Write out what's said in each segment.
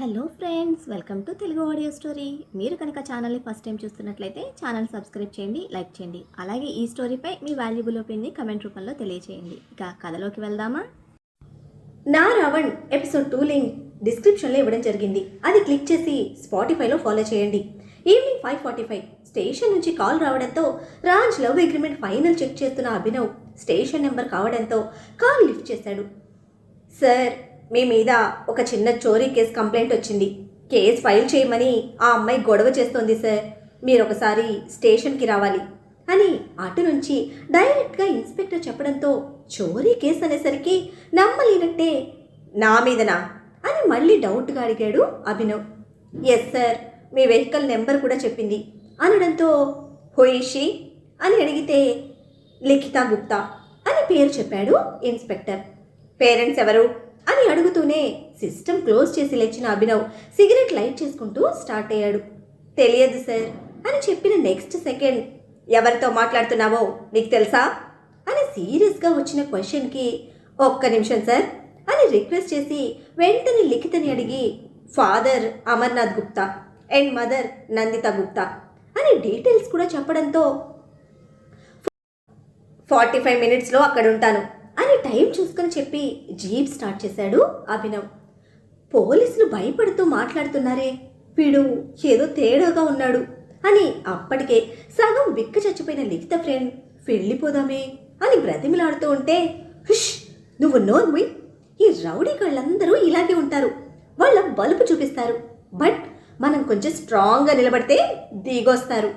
Hello friends, welcome to Telugu audio story. మీరు కనుక ఛానల్ని ఫస్ట్ టైం చూస్తున్నట్లయితే ఛానల్ సబ్స్క్రైబ్ చేయండి, లైక్ చేయండి. అలాగే ఈ స్టోరీపై మీ వాల్యుబుల్ ఒపీనియన్ని కమెంట్ రూపంలో తెలియజేయండి. ఇక కథలోకి వెళ్దామా? నా రావణ్ ఎపిసోడ్ 2 లింక్ డిస్క్రిప్షన్లో ఇవ్వడం జరిగింది. అది క్లిక్ చేసి స్పాటిఫైలో ఫాలో చేయండి. ఈవినింగ్ 5:45 స్టేషన్ నుంచి కాల్ రావడంతో Raj love agreement final check చేస్తున్న అభినవ్ స్టేషన్ నెంబర్ కావడంతో కాల్ లిఫ్ట్ చేశాడు. సార్, మీ మీద ఒక చిన్న చోరీ కేసు కంప్లైంట్ వచ్చింది. కేసు ఫైల్ చేయమని ఆ అమ్మాయి గొడవ చేస్తోంది సార్. మీరు ఒకసారి స్టేషన్కి రావాలి అని అటు నుంచి డైరెక్ట్గా ఇన్స్పెక్టర్ చెప్పడంతో చోరీ కేసు అనేసరికి నమ్మలేనట్టే నా మీదనా అని మళ్ళీ డౌట్గా అడిగాడు అభినవ్. ఎస్ సార్, మీ వెహికల్ నెంబర్ కూడా చెప్పింది అనడంతో హోయిషి అని అడిగితే లిఖితా గుప్తా అని పేరు చెప్పాడు ఇన్స్పెక్టర్. పేరెంట్స్ ఎవరు అని అడుగుతూనే సిస్టమ్ క్లోజ్ చేసి లేచిన అభినవ్ సిగరెట్ లైట్ చేసుకుంటూ స్టార్ట్ అయ్యాడు. తెలియదు సార్ అని చెప్పిన నెక్స్ట్ సెకండ్ ఎవరితో మాట్లాడుతున్నావో నీకు తెలుసా అని సీరియస్గా వచ్చిన క్వశ్చన్కి ఒక్క నిమిషం సార్ అని రిక్వెస్ట్ చేసి వెంటనే లిఖితని అడిగి father Amarnath Gupta and mother Nandita Gupta అని డీటెయిల్స్ కూడా చెప్పడంతో 45 మినిట్స్లో అక్కడ ఉంటాను అని టైం చూసుకొని చెప్పి జీప్ స్టార్ట్ చేశాడు అభినవ్. పోలీసులు భయపడుతూ మాట్లాడుతున్నారే, వీడు ఏదో తేడాగా ఉన్నాడు అని అప్పటికే సగం బిక్క చచ్చిపోయిన లిఖిత ఫ్రెండ్ వెళ్ళిపోదామే అని బ్రతిమిలాడుతూ ఉంటే, హుష్, నువ్వు నోర్ముయ్, ఈ రౌడీ కళ్ళందరూ ఇలాగే ఉంటారు, వాళ్ళ బలుపు చూపిస్తారు, బట్ మనం కొంచెం స్ట్రాంగ్గా నిలబడితే దిగొస్తారు.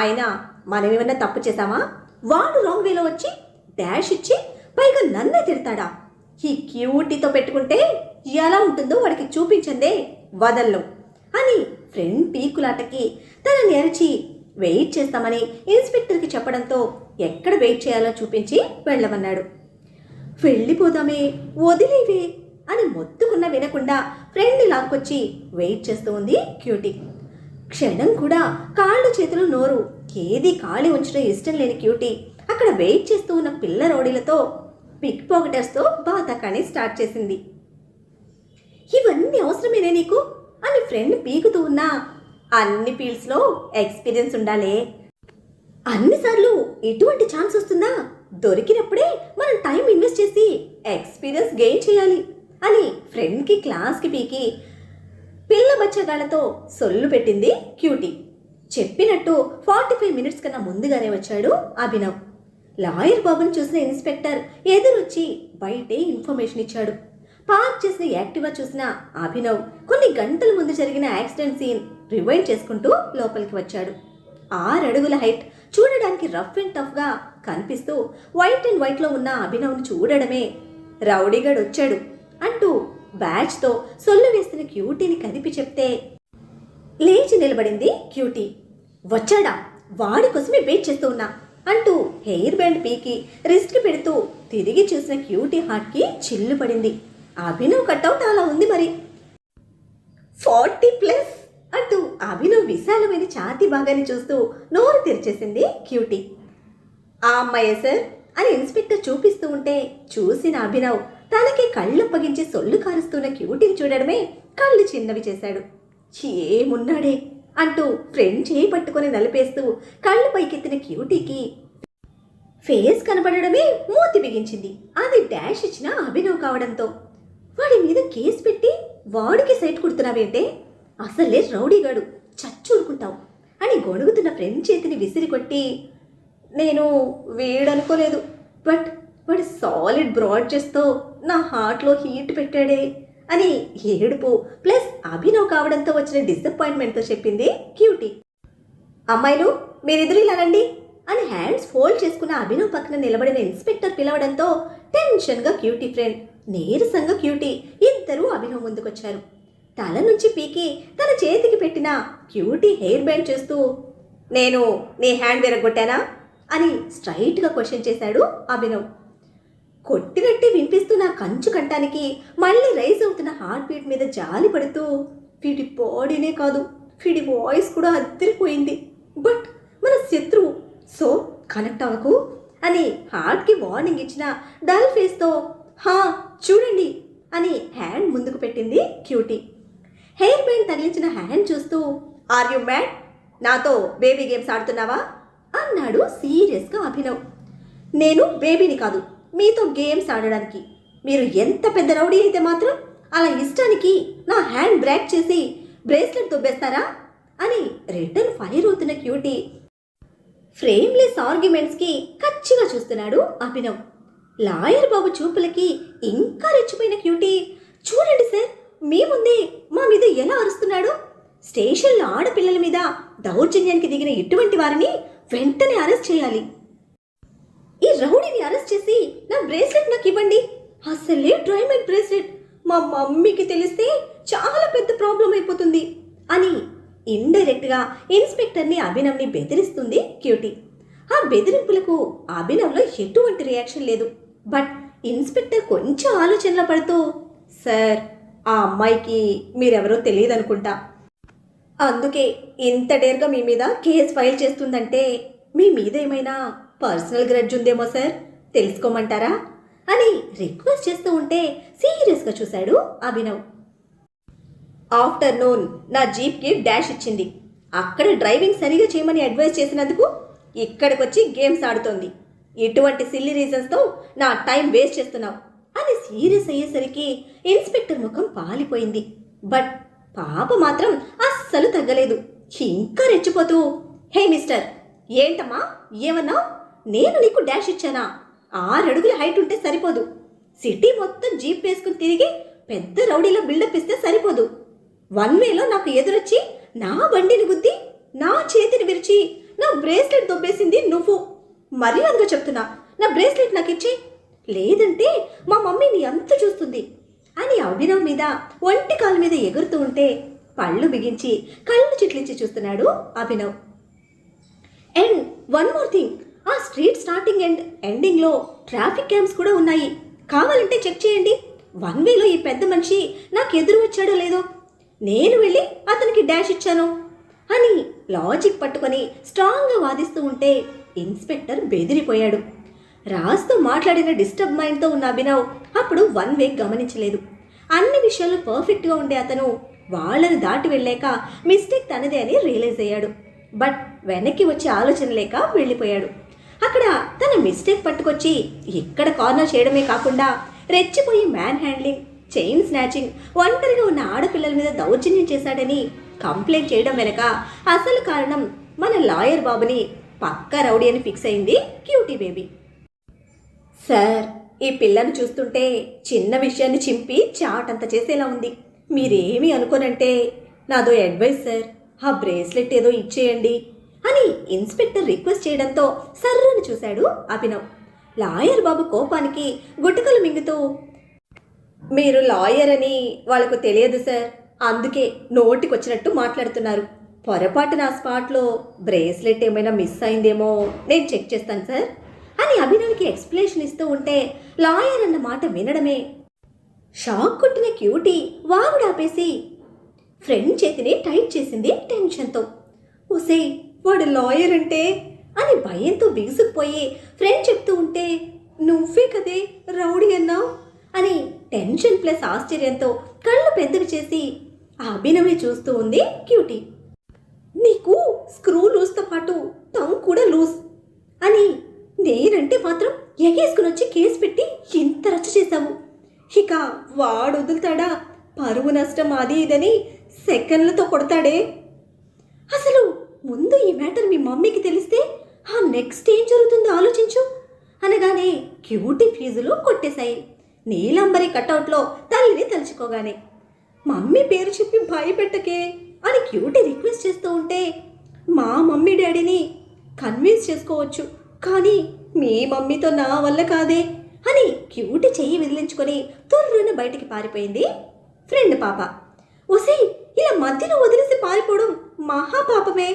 ఆయన మనమేమన్నా తప్పు చేశామా? వాడు రాంగ్ వేలో వచ్చి డాష్ ఇచ్చి పైగా నన్నే తిడతాడా? ఈ క్యూటీతో పెట్టుకుంటే ఎలా ఉంటుందో వాడికి చూపించందే వదల్లో అని ఫ్రెండ్ పీకులాటకి తనని అరిచి వెయిట్ చేస్తామని ఇన్స్పెక్టర్కి చెప్పడంతో ఎక్కడ వెయిట్ చేయాలో చూపించి వెళ్ళమన్నాడు. వెళ్ళిపోదామే, వదిలేవే అని మొత్తుకున్న వినకుండా ఫ్రెండ్ లాక్కొచ్చి వెయిట్ చేస్తూ ఉంది క్యూటీ. క్షణం కూడా కాళ్ళు చేతులు నోరు ఏది ఖాళీ ఉంచడం ఇష్టం లేని క్యూటీ అక్కడ వెయిట్ చేస్తూ ఉన్న పిల్ల రౌడీలతో పిక్ పాకెటర్స్తో బాతకాన్ని స్టార్ట్ చేసింది. ఇవన్నీ అవసరమేనే నీకు అని ఫ్రెండ్ పీకుతూ ఉన్నా, అన్ని ఫీల్డ్స్లో ఎక్స్పీరియన్స్ ఉండాలే, అన్నిసార్లు ఎటువంటి ఛాన్స్ వస్తుందా? దొరికినప్పుడే మనం టైం ఇన్వెస్ట్ చేసి ఎక్స్పీరియన్స్ గెయిన్ చేయాలి అని ఫ్రెండ్కి క్లాస్కి పీకి పిల్ల బచ్చగాళ్లతో సొల్లు పెట్టింది క్యూటీ. చెప్పినట్టు 45 మినిట్స్ కన్నా ముందుగానే వచ్చాడు అభినవ్. లాయర్ బాబుని చూసిన ఇన్స్పెక్టర్ ఎదురొచ్చి బయటే ఇన్ఫర్మేషన్ ఇచ్చాడు. పార్క్ చేసిన యాక్టివా చూసిన అభినవ్ కొన్ని గంటల ముందు జరిగిన యాక్సిడెంట్ సీన్ రివైండ్ చేసుకుంటూ లోపలికి వచ్చాడు. 6 అడుగుల హైట్, చూడడానికి రఫ్ అండ్ టఫ్గా కనిపిస్తూ వైట్ అండ్ వైట్లో ఉన్న అభినవ్ను చూడడమే రౌడీగాడు వచ్చాడు అంటూ బ్యాచ్తో సొల్లు వేస్తున్న క్యూటీని కదిపి చెప్తే లేచి నిలబడింది క్యూటీ. వచ్చాడా, వాడి కోసమే వెయిట్ చేస్తూ ఉన్నా అంటూ హెయిర్ బ్యాండ్ పీకి రిస్క్ పెడుతూ తిరిగి చూసిన క్యూటీ హార్ట్కి చిల్లు పడింది. అభినవ్ కట్అవుట్ అలా ఉంది మరి. 40+ అంటూ అభినవ్ విశాలమైన ఛాతీ భాగాన్ని చూస్తూ నోరు తెరిచేసింది క్యూటీ. ఆ అమ్మాయే సార్ అని ఇన్స్పెక్టర్ చూపిస్తూ ఉంటే చూసిన అభినవ్ తనకి కళ్ళప్పగించి సొల్లు కారుస్తున్న క్యూటీని చూడడమే కళ్ళు చిన్నవి చేశాడు. ఏమున్నాడే అంటూ ఫ్రెండ్ చేయి పట్టుకొని నలిపేస్తూ కళ్ళు పైకెత్తిన క్యూటీకి ఫేస్ కనపడడమే మూతి బిగించింది. అది డాష్ ఇచ్చిన అభినవ్ కావడంతో వాడి మీద కేసు పెట్టి వాడికి సైట్ కుడుతున్నావేంటే, అసలే రౌడీగాడు, చచ్చూరుకుంటావు అని గొడుగుతున్న ఫ్రెండ్ చేతిని విసిరి కొట్టి, నేను వీడనుకోలేదు, బట్ వాడు సాలిడ్ బ్రాడ్ చేస్తూ నా హార్ట్లో హీట్ పెట్టాడే అని ఏడుపు ప్లస్ అభినవ్ కావడంతో వచ్చిన డిసప్పాయింట్మెంట్తో చెప్పింది క్యూటీ. అమ్మాయిలు, మీరిద్దరు ఇలానండి అని హ్యాండ్స్ ఫోల్డ్ చేసుకున్న అభినవ్ పక్కన నిలబడిన ఇన్స్పెక్టర్ పిలవడంతో టెన్షన్గా క్యూటీ ఫ్రెండ్, నీరసంగా క్యూటీ ఇద్దరూ అభినవ్ ముందుకొచ్చారు. తల నుంచి పీకి తన చేతికి పెట్టిన క్యూటీ హెయిర్ బ్యాండ్ చేస్తూ, నేను నీ హ్యాండ్ విరగొట్టానా అని స్ట్రైట్గా క్వశ్చన్ చేశాడు అభినవ్. కొట్టినట్టే వినిపిస్తున్న కంచు కంటానికి మళ్ళీ రైజ్ అవుతున్న హార్ట్ బీట్ మీద జాలి పడుతూ, వీడి బాడీనే కాదు, వీడి వాయిస్ కూడా అద్దరిపోయింది, బట్ మన శత్రువు, సో కనెక్ట్ అవ్వకు అని హార్ట్కి వార్నింగ్ ఇచ్చిన డల్ ఫేస్తో హా చూడండి అని హ్యాండ్ ముందుకు పెట్టింది క్యూటీ. హెయిర్ బ్యాండ్ తగిలించిన హ్యాండ్ చూస్తూ ఆర్ యు మ్యాడ్, నాతో బేబీ గేమ్స్ ఆడుతున్నావా అన్నాడు సీరియస్గా అభినవ్. నేను బేబీని కాదు మీతో గేమ్స్ ఆడడానికి. మీరు ఎంత పెద్ద రౌడీ అయితే మాత్రం అలా ఇష్టానికి నా హ్యాండ్ బ్రేక్ చేసి బ్రేస్లెట్ దుబ్బేస్తారా అని రిటర్న్ ఫైర్ అవుతున్న క్యూటీ ఫ్రేమ్లెస్ ఆర్గ్యుమెంట్స్కి కచ్చిగా చూస్తున్నాడు అభినవ్. లాయర్ బాబు చూపులకి ఇంకా రెచ్చిపోయిన క్యూటీ, చూడండి సార్, మీ ముందే మా మీద ఎలా అరుస్తున్నాడు. స్టేషన్లో ఆడపిల్లల మీద దౌర్జన్యానికి దిగిన ఇటువంటి వారిని వెంటనే అరెస్ట్ చేయాలి. ఈ రౌడీని అరెస్ట్ చేసి నా బ్రేస్లెట్ నాకు ఇవ్వండి. అసలే డైమండ్ బ్రేస్లెట్ మా మమ్మీకి తెలిస్తే చాలా పెద్ద ప్రాబ్లం అయిపోతుంది అని ఇండైరెక్ట్గా ఇన్స్పెక్టర్ని అభినవ్ని బెదిరిస్తుంది క్యూటీ. ఆ బెదిరింపులకు అభినవ్లో ఎటువంటి రియాక్షన్ లేదు. బట్ ఇన్స్పెక్టర్ కొంచెం ఆలోచనలో పడుతూ, సార్, ఆ అమ్మాయికి మీరెవరో తెలియదు అనుకుంటా, అందుకే ఇంత డేర్గా మీ మీద కేసు ఫైల్ చేస్తుందంటే మీ మీద ఏమైనా పర్సనల్ గ్రడ్జ్ ఉందేమో సార్, తెలుసుకోమంటారా అని రిక్వెస్ట్ చేస్తూ ఉంటే సీరియస్గా చూశాడు అభినవ్. ఆఫ్టర్నూన్ నా జీప్కి డాష్ ఇచ్చింది. అక్కడ డ్రైవింగ్ సరిగా చేయమని అడ్వైస్ చేసినందుకు ఇక్కడికి వచ్చి గేమ్స్ ఆడుతోంది. ఇటువంటి సిల్లీ రీజన్స్తో నా టైం వేస్ట్ చేస్తున్నావు అని సీరియస్ అయ్యేసరికి ఇన్స్పెక్టర్ ముఖం పాలిపోయింది. బట్ పాప మాత్రం అస్సలు తగ్గలేదు. ఇంకా రెచ్చిపోతూ, హే మిస్టర్, ఏంటమ్మా ఏమన్నావు? నేను నీకు డాష్ ఇచ్చానా? 6 అడుగుల హైట్ ఉంటే సరిపోదు. సిటీ మొత్తం జీప్ వేసుకుని తిరిగి పెద్ద రౌడీలో బిల్డప్ ఇస్తే సరిపోదు. 1 వేలో నాకు ఎదురొచ్చి నా బండిని గుద్ది నా చేతిని విరిచి నా బ్రేస్లెట్ దొబ్బేసింది నువ్వు. మర్యాదగా చెప్తున్నా, నా బ్రేస్లెట్ నాకు ఇచ్చి, లేదంటే మా మమ్మీ నీ అంత చూస్తుంది అని అభినవ్ మీద ఒంటి కాలు మీద ఎగురుతూ ఉంటే పళ్ళు బిగించి కళ్ళు చిట్లించి చూస్తున్నాడు Abhinav. And one more thing, ఆ స్ట్రీట్ స్టార్టింగ్ అండ్ ఎండింగ్లో ట్రాఫిక్ క్యామ్స్ కూడా ఉన్నాయి. కావాలంటే చెక్ చేయండి. 1 వేలో ఈ పెద్ద మనిషి నాకు ఎదురు వచ్చాడో లేదో, నేను వెళ్ళి అతనికి డాష్ ఇచ్చాను అని లాజిక్ పట్టుకొని స్ట్రాంగ్గా వాదిస్తూ ఉంటే ఇన్స్పెక్టర్ బెదిరిపోయాడు. రాజుతో మాట్లాడిన డిస్టర్బ్ మైండ్తో ఉన్న అభినవ్ అప్పుడు 1 వే గమనించలేదు. అన్ని విషయాలు పర్ఫెక్ట్గా ఉండే అతను వాళ్ళని దాటి వెళ్ళాక మిస్టేక్ తనదే అని రియలైజ్ అయ్యాడు. బట్ వెనక్కి వచ్చే ఆలోచన లేక వెళ్ళిపోయాడు. అక్కడ తన మిస్టేక్ పట్టుకొచ్చి ఇక్కడ కార్నర్ చేయడమే కాకుండా రెచ్చిపోయి మ్యాన్ హ్యాండ్లింగ్, చైన్ స్నాచింగ్, ఒంటరిగా ఉన్న ఆడపిల్లల మీద దౌర్జన్యం చేశాడని కంప్లైంట్ చేయడం వెనక అసలు కారణం మన లాయర్ బాబుని పక్కా రౌడీ అని ఫిక్స్ అయింది క్యూటీ బేబీ. సార్, ఈ పిల్లను చూస్తుంటే చిన్న విషయాన్ని చింపి చాటంత చేసేలా ఉంది. మీరేమీ అనుకోనంటే నాదో అడ్వైస్ సార్, ఆ బ్రేస్లెట్ ఏదో ఇచ్చేయండి అని ఇన్స్పెక్టర్ రిక్వెస్ట్ చేయడంతో సర్రని చూశాడు అభినవ్. లాయర్ బాబు కోపానికి గుటకలు మింగుతూ, మీరు లాయర్ అని వాళ్ళకు తెలియదు సార్, అందుకే నోటికొచ్చినట్టు మాట్లాడుతున్నారు. పొరపాటు నా స్పాట్లో బ్రేస్లెట్ ఏమైనా మిస్ అయిందేమో నేను చెక్ చేస్తాను సార్ అని అభినవ్కి ఎక్స్ప్లెనేషన్ ఇస్తూ ఉంటే లాయర్ అన్న మాట వినడమే షాక్ కొట్టిన క్యూటీ వాగుడాపేసి ఫ్రెండ్ చేతిని టైట్ చేసింది టెన్షన్తో. ఓసే, వాడు లాయర్ అంటే అని భయంతో బిగుసుకుపోయి ఫ్రెండ్ చెప్తూ ఉంటే నువ్వే కదే రౌడీ అన్నావు అని టెన్షన్ ప్లస్ ఆశ్చర్యంతో కళ్ళు పెద్దవి చేసి ఆ అభినవ్ని చూస్తూ ఉంది క్యూటీ. నీకు స్క్రూ లూజ్తో పాటు టంగ్ కూడా లూజ్ అని నేనంటే మాత్రం ఎగేసుకుని వచ్చి కేసు పెట్టి ఇంత రచ్చ చేశావు. ఇక వాడు వదులుతాడా? పరువు నష్టం అది ఇదని సెకండ్లతో కొడతాడే. అసలు ముందు ఈ మ్యాటర్ మీ మమ్మీకి తెలిస్తే ఆ నెక్స్ట్ ఏం జరుగుతుందో ఆలోచించు అనగానే క్యూటీ ఫీజులు కొట్టేశాయి. నీలంబరి కటౌట్లో తల్లిని తలుచుకోగానే మమ్మీ పేరు చెప్పి భయపెట్టకే అని క్యూటీ రిక్వెస్ట్ చేస్తూ ఉంటే మా మమ్మీ డాడీని కన్విన్స్ చేసుకోవచ్చు, కానీ మీ మమ్మీతో నా వల్ల కాదే అని క్యూటీ చెయ్యి విదిలించుకొని తుర్రున బయటికి పారిపోయింది ఫ్రెండ్ పాప. ఒసే, ఇలా మధ్యలో వదిలేసి పారిపోవడం మహాపాపమే.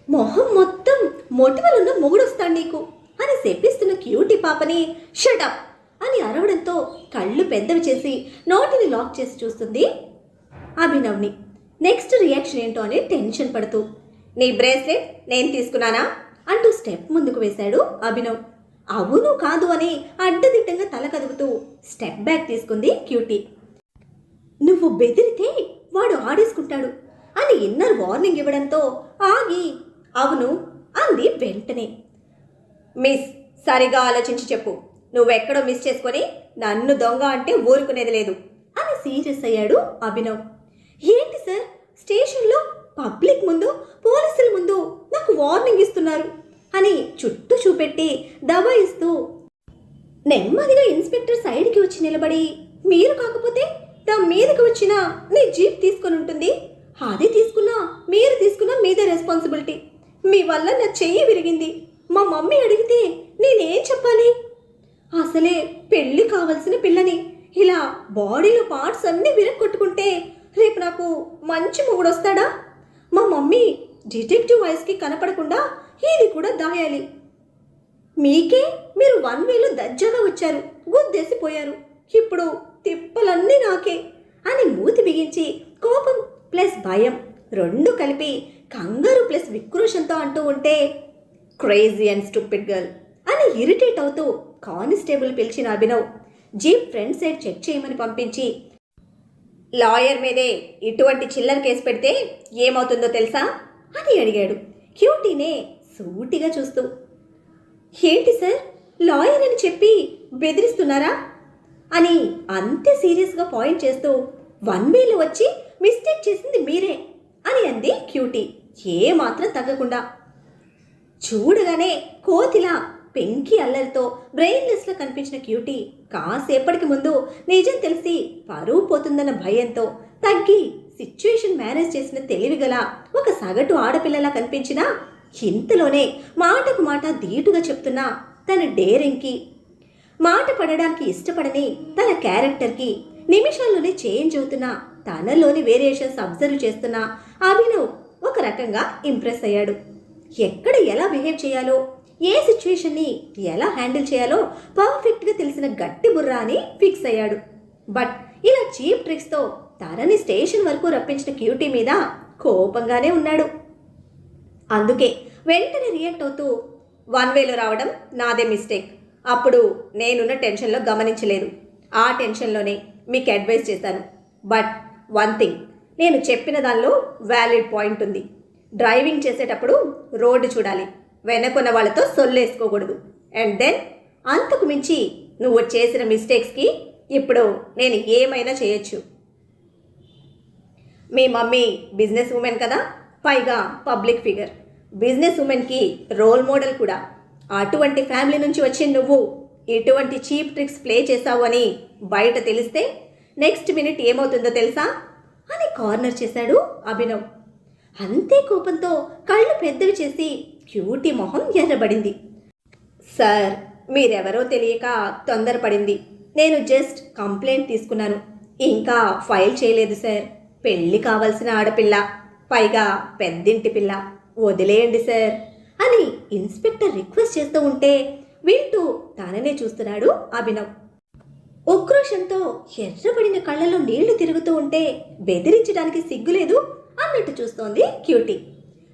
మొహం మొత్తం మొటిమలున్న మొగుడొస్తాడు నీకు అని చెప్పిస్తున్న క్యూటీ పాపని షటప్ అని అరవడంతో కళ్ళు పెద్దవి చేసి నోటిని లాక్ చేసి చూస్తుంది అభినవ్ని. నెక్స్ట్ రియాక్షన్ ఏంటో అని టెన్షన్ పడుతూ, నీ బ్రేస్లెట్ నేను తీసుకున్నానా అంటూ స్టెప్ ముందుకు వేశాడు అభినవ్. అవును కాదు అని అడ్డదిడ్డంగా తల కదుపుతూ స్టెప్ బ్యాక్ తీసుకుంది క్యూటీ. నువ్వు బెదిరితే వాడు ఆడేసుకుంటాడు అని ఇన్నర్ వార్నింగ్ ఇవ్వడంతో ఆగి అవును అంది వెంటనే. మిస్, సరిగా ఆలోచించి చెప్పు. నువ్వెక్కడో మిస్ చేసుకొని నన్ను దొంగ అంటే ఊరుకునేది లేదు అని సీరియస్ అయ్యాడు అభినవ్. ఏంటి సార్, స్టేషన్లో పబ్లిక్ ముందు పోలీసుల ముందు నాకు వార్నింగ్ ఇస్తున్నారు అని చుట్టూ చూపెట్టి దబాయిస్తూ నెమ్మదిగా ఇన్స్పెక్టర్ సైడ్కి వచ్చి నిలబడి, మీరు కాకపోతే నా మీదకి వచ్చిన నీ జీప్ తీసుకొని ఉంటుంది, అది తీసుకున్నా మీరు తీసుకున్నా మీదే రెస్పాన్సిబిలిటీ. మీ వల్ల నా చెయ్యి విరిగింది, మా మమ్మీ అడిగితే నేనేం చెప్పాలి? అసలే పెళ్ళి కావలసిన పిల్లని ఇలా బాడీలో పార్ట్స్ అన్నీ విరగొట్టుకుంటే రేపు నాకు మంచి మొగుడు వస్తాడా? మా మమ్మీ డిటెక్టివ్ వాయిస్కి కనపడకుండా ఇది కూడా దాయాలి. మీకే మీరు 1 వేలో దర్జాగా వచ్చారు, గుద్దేసిపోయారు. ఇప్పుడు తిప్పలన్నీ నాకే అని మూతి బిగించి కోపం ప్లస్ భయం రెండు కలిపి కంగారు ప్లస్ విక్రోషంతో అంటూ ఉంటే, క్రేజీ అండ్ స్టూపిడ్ గర్ల్ అని ఇరిటేట్ అవుతూ కానిస్టేబుల్ పిలిచిన Abhinav jeep front side check చేయమని పంపించి, లాయర్ మీదే ఇటువంటి చిల్లర కేసు పెడితే ఏమవుతుందో తెలుసా అని అడిగాడు క్యూటీనే సూటిగా చూస్తూ. ఏంటి సార్, లాయర్ అని చెప్పి బెదిరిస్తున్నారా అని అంతే సీరియస్గా పాయింట్ చేస్తూ, 1 వేలో వచ్చి మిస్టేక్ చేసింది మీరే అని అంది క్యూటీ ఏమాత్రం తగ్గకుండా. చూడగానే కోతిలా పెంకి అల్లరితో బ్రెయిన్లెస్లో కనిపించిన క్యూటీ కాసేపటికి ముందు నిజం తెలిసి పరువు పోతుందన్న భయంతో తగ్గి సిచ్యుయేషన్ మేనేజ్ చేసిన తెలివిగల ఒక సగటు ఆడపిల్లలా కనిపించినా ఇంతలోనే మాటకు మాట ధీటుగా చెప్తున్నా తన డేరింగ్కి, మాట పడడానికి ఇష్టపడని తన క్యారెక్టర్కి నిమిషాల్లోనే చేంజ్ అవుతున్న తనలోని వేరియేషన్స్ అబ్జర్వ్ చేస్తున్న అభినవ్ ఒక రకంగా ఇంప్రెస్ అయ్యాడు. ఎక్కడ ఎలా బిహేవ్ చేయాలో, ఏ సిచ్యువేషన్ని ఎలా హ్యాండిల్ చేయాలో పర్ఫెక్ట్గా తెలిసిన గట్టి బుర్రా అని ఫిక్స్ అయ్యాడు. బట్ ఇలా చీప్ ట్రిక్స్తో తనని స్టేషన్ వరకు రప్పించిన క్యూటీ మీద కోపంగానే ఉన్నాడు. అందుకే వెంటనే రియాక్ట్ అవుతూ, 1 వేలో రావడం నాదే మిస్టేక్. అప్పుడు నేనున్న టెన్షన్లో గమనించలేదు. ఆ టెన్షన్లోనే మీకు అడ్వైస్ చేశాను. బట్ 1 థింగ్, నేను చెప్పిన దానిలో వ్యాలిడ్ పాయింట్ ఉంది. డ్రైవింగ్ చేసేటప్పుడు రోడ్డు చూడాలి, వెనకున్న వాళ్ళతో సొల్లేసుకోకూడదు. అండ్ దెన్ అంతకు మించి నువ్వు చేసిన మిస్టేక్స్కి ఇప్పుడు నేను ఏమైనా చేయొచ్చు. మీ మమ్మీ బిజినెస్ ఉమెన్ కదా, పైగా పబ్లిక్ ఫిగర్, బిజినెస్ ఉమెన్కి రోల్ మోడల్ కూడా. అటువంటి ఫ్యామిలీ నుంచి వచ్చి నువ్వు ఇటువంటి చీప్ ట్రిక్స్ ప్లే చేశావు అని బయట తెలిస్తే నెక్స్ట్ మినిట్ ఏమవుతుందో తెలుసా అని కార్నర్ చేశాడు అభినవ్. అంతే కోపంతో కళ్ళు పెద్దవి చేసి క్యూటీ మొహం ఎర్రబడింది. సార్, మీరెవరో తెలియక తొందరపడింది. నేను జస్ట్ కంప్లైంట్ తీసుకున్నాను, ఇంకా ఫైల్ చేయలేదు సార్. పెళ్ళి కావాల్సిన ఆడపిల్ల, పైగా పెద్దింటి పిల్ల, వదిలేయండి సార్ అని ఇన్స్పెక్టర్ రిక్వెస్ట్ చేస్తూ ఉంటే వింటూ తననే చూస్తున్నాడు అభినవ్. ఉక్రోషంతో ఎర్రబడిన కళ్ళలో నీళ్లు తిరుగుతూ ఉంటే బెదిరించడానికి సిగ్గులేదు అన్నట్టు చూస్తోంది క్యూటీ.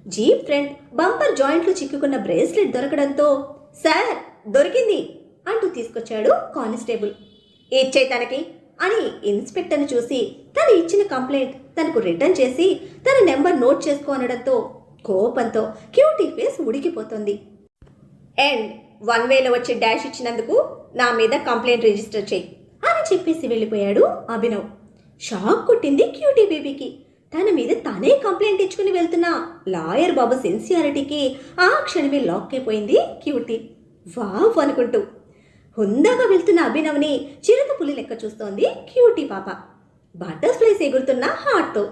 జీప్ ఫ్రంట్ బంపర్ జాయింట్లో చిక్కుకున్న బ్రేస్లెట్ దొరకడంతో, సార్ దొరికింది అంటూ తీసుకొచ్చాడు కానిస్టేబుల్. ఇచ్చే తనకి అని ఇన్స్పెక్టర్ని చూసి తను ఇచ్చిన కంప్లైంట్ తనకు రిటర్న్ చేసి తన నెంబర్ నోట్ చేసుకో అనడంతో కోపంతో క్యూటీ ఫేస్ ఉడికిపోతుంది. అండ్ 1 వేలో వచ్చి డాష్ ఇచ్చినందుకు నా మీద కంప్లైంట్ రిజిస్టర్ చేయి అని చెప్పేసి వెళ్ళిపోయాడు అభినవ్. షాక్ కొట్టింది క్యూటీ బేబీకి. తన మీద తనే కంప్లైంట్ ఇచ్చుకుని వెళ్తున్న లాయర్ బాబు సిన్సియారిటీకి ఆ క్షణమే లాక్ అయిపోయింది క్యూటీ. వావ్ అనుకుంటూ హుందాగా వెళ్తున్న అభినవ్ని చిరుత పులి లెక్క చూస్తోంది క్యూటీ పాప, బటర్ఫ్లైస్ ఎగురుతున్న హార్ట్తో.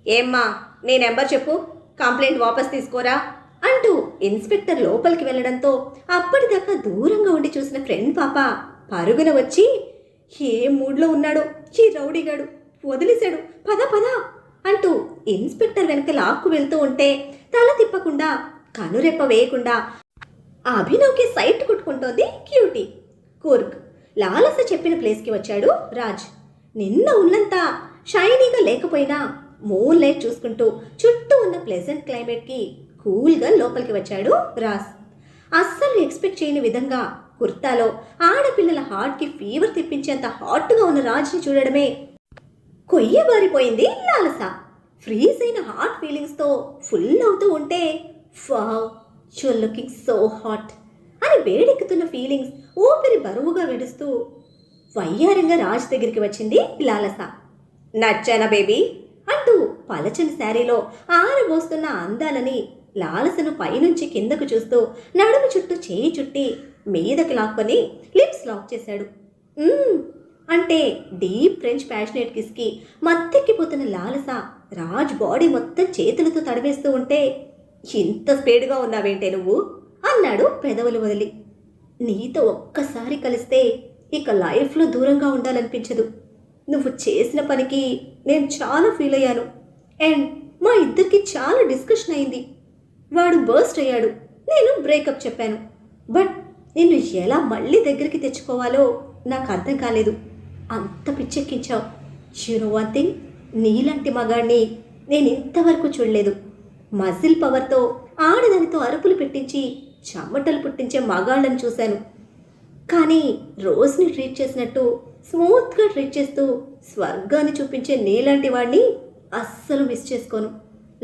ఏమ్మా, నీ నెంబర్ చెప్పు, కంప్లైంట్ వాపస్ తీసుకోరా అంటూ ఇన్స్పెక్టర్ లోపలికి వెళ్ళడంతో అప్పటిదాకా దూరంగా ఉండి చూసిన ఫ్రెండ్ పాప పరుగున వచ్చి, ఏ మూడ్లో ఉన్నాడో ఈ రౌడీగాడు, వదిలేశాడు, పద పద అంటూ ఇన్స్పెక్టర్ వెనక లాక్కు వెళ్తూ ఉంటే తల తిప్పకుండా కనురెప్ప వేయకుండా అభినవ్కి సైట్ కొట్టుకుంటోంది క్యూటీ. కూర్గ్ లాలస చెప్పిన ప్లేస్కి వచ్చాడు రాజ్. నిన్న ఉన్నంత షైనీగా లేకపోయినా మూన్ లైట్ చూసుకుంటూ చుట్టూ ఉన్న ప్లెజెంట్ క్లైమేట్కి కూల్గా లోపలికి వచ్చాడు రాజ్. అస్సలు ఎక్స్పెక్ట్ చేయని విధంగా కుర్తాలో ఆడపిల్లల హార్ట్కి ఫీవర్ తెప్పించేంత హాట్గా ఉన్న రాజ్ని చూడడమే కొయ్యబారిపోయింది లాలస. ఫ్రీజ్ అయిన హాట్ ఫీలింగ్స్తో ఫుల్ అవుతూ ఉంటే wow you looking so hot అని వేడెక్కుతున్న ఫీలింగ్స్ ఊపిరి బరువుగా విడుస్తూ వయ్యారంగా రాజ్ దగ్గరికి వచ్చింది లాలస. నచ్చానా బేబీ అంటూ పలచని శారీలో ఆరబోస్తున్న అందాలని లాలసను పైనుంచి కిందకు చూస్తూ నడుము చుట్టూ చేయి చుట్టి మీదకి లాక్కొని లిప్స్ లాక్ చేశాడు. అంటే డీప్ ఫ్రెంచ్ ప్యాషనేట్ కిస్కి మత్తెక్కిపోతున్న లాలస రాజ్ బాడీ మొత్తం చేతులతో తడివేస్తూ ఉంటే ఇంత స్పీడ్గా ఉన్నావేంటే నువ్వు అన్నాడు పెదవులు వదిలి. నీతో ఒక్కసారి కలిస్తే ఇక లైఫ్లో దూరంగా ఉండాలనిపించదు. నువ్వు చేసిన పనికి నేను చాలా ఫీల్ అయ్యాను. అండ్ మా ఇద్దరికి చాలా డిస్కషన్ అయింది. వాడు బర్స్ట్ అయ్యాడు, నేను బ్రేకప్ చెప్పాను. బట్ నిన్ను ఎలా మళ్ళీ దగ్గరికి తెచ్చుకోవాలో నాకు అర్థం కాలేదు. అంత పిచ్చెక్కించావు. యు నో వన్ థింగ్, నీలాంటి మగాడిని నేను ఇంతవరకు చూడలేదు. మజిల్ పవర్తో ఆడదానితో అరుపులు పెట్టించి చెమటలు పుట్టించే మగాళ్ళని చూశాను. కానీ రోజుని ట్రీట్ చేసినట్టు స్మూత్గా ట్రీట్ చేస్తూ స్వర్గాన్ని చూపించే నీలాంటి వాడిని అస్సలు మిస్ చేసుకోను.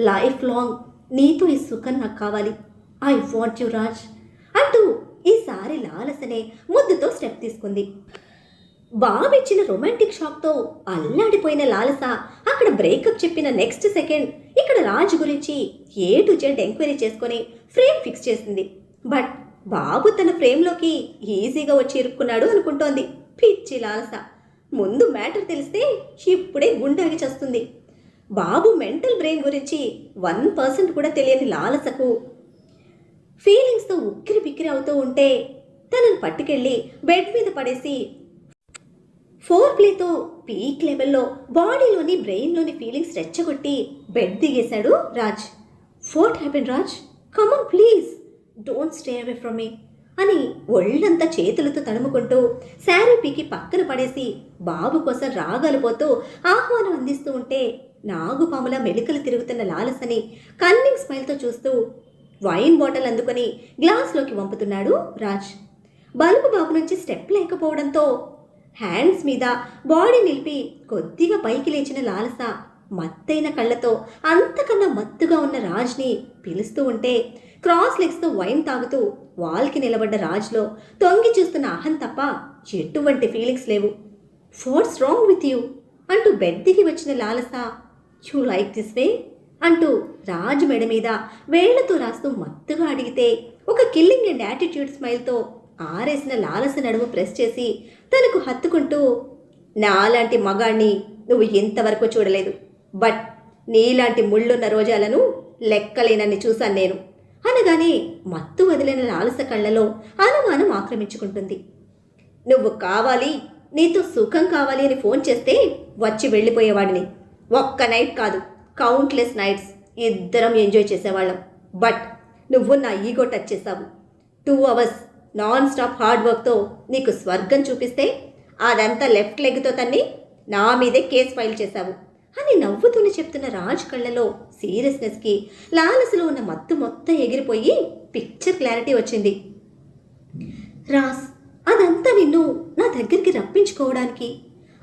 లైఫ్ లాంగ్ నీతో ఈ సుఖం నాకు కావాలి. ఐ వాంట్ యు రాజ్ అంటూ ఈసారి లాలసనే ముద్దుతో స్టెప్ తీసుకుంది. బాబిచ్చిన రొమాంటిక్ షాక్తో అల్లాడిపోయిన లాలస అక్కడ బ్రేకప్ చెప్పిన నెక్స్ట్ సెకండ్ ఇక్కడ రాజ్ గురించి ఏ టు జెడ్ ఎంక్వైరీ చేసుకొని ఫ్రేమ్ ఫిక్స్ చేసింది. బట్ బాబు తన ఫ్రేమ్లోకి ఈజీగా వచ్చి ఇరుక్కున్నాడు అనుకుంటోంది పిచ్చి లాలస. ముందు మ్యాటర్ తెలిస్తే ఇప్పుడే గుండాగి చస్తుంది. బాబు మెంటల్ బ్రెయిన్ గురించి 1% కూడా తెలియని లాలసకు ఫీలింగ్స్తో ఉక్కిరి బిక్కిరి అవుతూ ఉంటే తనను పట్టుకెళ్ళి బెడ్ మీద పడేసి ఫోర్ ప్లేతో పీక్ లెవెల్లో బాడీలోని బ్రెయిన్లోని ఫీలింగ్స్ రెచ్చగొట్టి బెడ్ దిగేశాడు Raj. What happen Raj? Come on please, don't stay away from me అని ఒళ్ళంతా చేతులతో తడుముకుంటూ శారీ పీకి పక్కన పడేసి బాబు కోసం రాగాలు పోతూ ఆహ్వానం అందిస్తూ ఉంటే నాగుపాముల మెలికలు తిరుగుతున్న లాలసని కన్నింగ్ స్మైల్తో చూస్తూ వైన్ బాటిల్ అందుకొని గ్లాస్లోకి వంపుతున్నాడు రాజ్. బల్బు బాబు నుంచి స్టెప్ లేకపోవడంతో హ్యాండ్స్ మీద బాడీ నిలిపి కొద్దిగా పైకి లేచిన లాలస మత్తైన కళ్ళతో అంతకన్నా మత్తుగా ఉన్న రాజ్ని పిలుస్తూ ఉంటే క్రాస్ లెగ్స్తో వైన్ తాగుతూ వాల్కి నిలబడ్డ రాజ్లో తొంగి చూస్తున్న అహం తప్ప ఎటువంటి ఫీలింగ్స్ లేవు. వాట్స్ రాంగ్ విత్ యూ అంటూ బెడ్ దిగి వచ్చిన Lalasa you like this way అంటూ రాజ్ మెడ మీద వేళ్లతో రాస్తూ మత్తుగా అడిగితే ఒక కిల్లింగ్ అండ్ యాటిట్యూడ్ స్మైల్తో ఆరేసిన లాలస నడుము ప్రెస్ చేసి తనకు హత్తుకుంటూ నాలాంటి మగాణ్ణి నువ్వు ఇంతవరకు చూడలేదు. బట్ నీలాంటి ముళ్ళున్న రోజాలను లెక్కలేనని చూశాను నేను అనగానే మత్తు వదిలిన లాలస కళ్ళలో అనుమానం ఆక్రమించుకుంటుంది. నువ్వు కావాలి, నీతో సుఖం కావాలి అని ఫోన్ చేస్తే వచ్చి వెళ్ళిపోయేవాడిని. ఒక్క నైట్ కాదు, కౌంట్లెస్ నైట్స్ ఇద్దరం ఎంజాయ్ చేసేవాళ్ళం. బట్ నువ్వు నా ఈగో టచ్ చేసావు. 2 hours నాన్ స్టాప్ హార్డ్ వర్క్తో నీకు స్వర్గం చూపిస్తే అదంతా లెఫ్ట్ లెగ్తో తన్ని నా మీదే కేసు ఫైల్ చేశావు అని నవ్వుతూనే చెప్తున్న రాజ్ కళ్ళలో సీరియస్నెస్కి లాలసలో ఉన్న మత్తు మొత్తం ఎగిరిపోయి పిక్చర్ క్లారిటీ వచ్చింది. రాజ్, అదంతా నిన్ను నా దగ్గరికి రప్పించుకోవడానికి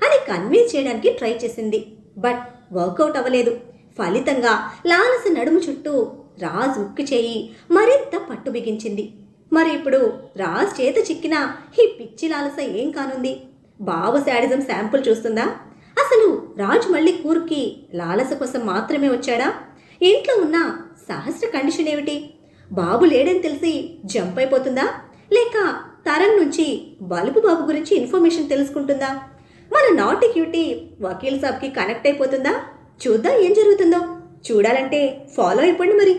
అని కన్విన్స్ చేయడానికి ట్రై చేసింది. బట్ వర్కౌట్ అవ్వలేదు. ఫలితంగా లాలస నడుము చుట్టూ రాజ్ ఉక్కు చేయి మరింత పట్టు బిగించింది. మరి ఇప్పుడు రాజ్ చేత చిక్కిన ఈ పిచ్చి లాలస ఏం కానుంది? బాబు శాడిజం శాంపుల్ చూస్తుందా? అసలు రాజ్ మళ్ళీ కూర్కి లాలస కోసం మాత్రమే వచ్చాడా? ఇంట్లో ఉన్న సహస్ర కండిషన్ ఏమిటి? బాబు లేడని తెలిసి జంప్ అయిపోతుందా? లేక తరం నుంచి బలుపు బాబు గురించి ఇన్ఫర్మేషన్ తెలుసుకుంటుందా? మన నాటి క్యూటీ వకీల్ సాబ్కి కనెక్ట్ అయిపోతుందా? చూద్దాం ఏం జరుగుతుందో. చూడాలంటే ఫాలో అయిపోండి మరి.